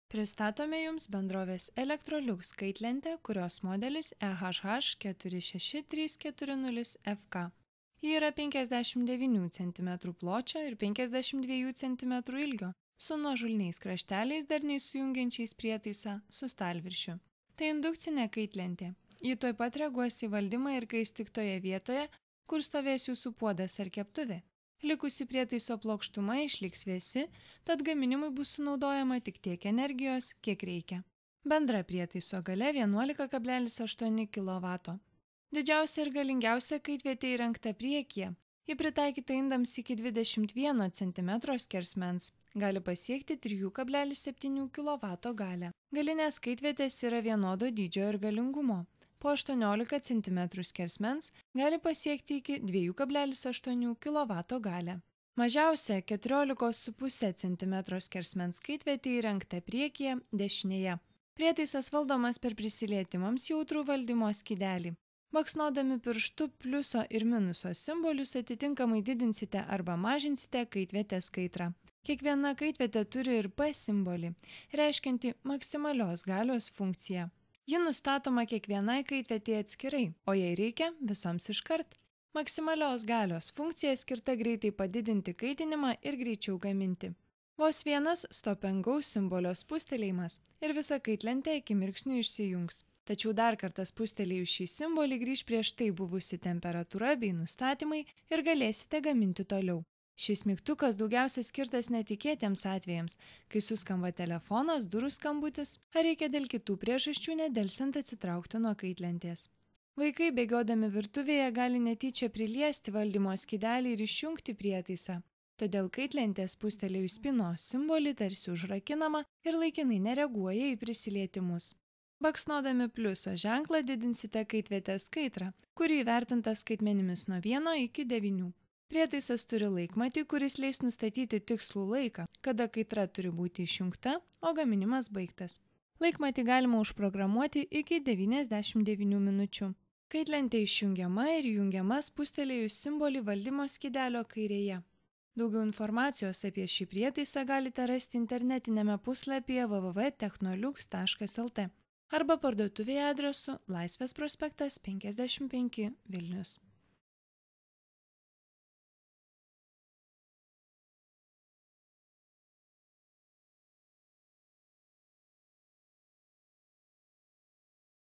Pristatome Jums bendrovės Electrolux kaitlentę, kurios modelis EHH46340FK. Ji yra 59 cm pločio ir 52 cm ilgio, su nuožulniais krašteliais darniai sujungiančiais prietaisą su stalviršiu. Tai indukcinė kaitlentė. Ji tuoj pat reaguos į valdymą ir kais tik toje vietoje, kur stovės Jūsų puodas ar keptuvė. Likusi prietaiso plokštuma išliks vėsi, tad gaminimui bus sunaudojama tik tiek energijos, kiek reikia. Bendra prietaiso galia 11,8 kW. Didžiausia ir galingiausia kaitvietė įrengta priekyje. Ji pritaikyta indams iki 21 cm skersmens, gali pasiekti 3,7 kW galią. Galinės kaitvietės yra vienodo dydžio ir galingumo. Po 18 cm skersmens gali pasiekti iki 2,8 kW galią. Mažiausia 14,5 cm skersmens kaitvietė įrengta priekyje dešinėje. Prietaisas valdomas per prisilietimams jautrų valdymo skydelį. Baksnodami pirštu pliuso ir minuso simbolius atitinkamai didinsite arba mažinsite kaitvietės kaitrą. Kiekviena kaitvietė turi ir P simbolį, reiškiantį maksimalios galios funkciją. Ji nustatoma kiekvienai kaitvietei atskirai, o jei reikia, visoms iškart. Maksimalios galios funkcija skirta greitai padidinti kaitinimą ir greičiau gaminti. Vos vienas stop and go simbolio spustelėjimas ir visa kaitlentė akimirksniu išsijungs. Tačiau dar kartą spustelėjus šį simbolį grįš prieš tai buvusi temperatūra bei nustatymai ir galėsite gaminti toliau. Šis mygtukas daugiausia skirtas netikėtiems atvejams, kai suskamba telefonas, durų skambutis, ar reikia dėl kitų priežasčių nedelsiant atsitraukti nuo kaitlentės. Vaikai bėgiodami virtuvėje gali netyčia priliesti valdymo skydelį ir išjungti prietaisą. Todėl kaitlentė spustelėjus pino simbolį tarsi užrakinama ir laikinai nereaguoja į prisilietimus. Baksnodami pliuso ženklą didinsite kaitvietės kaitrą, kuri įvertinta skaitmenimis nuo 1 iki 9. Prietaisas turi laikmatį, kuris leis nustatyti tikslų laiką, kada kaitra turi būti išjungta, o gaminimas baigtas. Laikmatį galima užprogramuoti iki 99 minučių. Kaitlentė išjungiama ir jungiama spustelėjus simbolį valdymo skydelio kairėje. Daugiau informacijos apie šį prietaisą galite rasti internetinėme puslapyje www.technolux.lt arba parduotuvėje adresu Laisvės prospektas 55 Vilnius.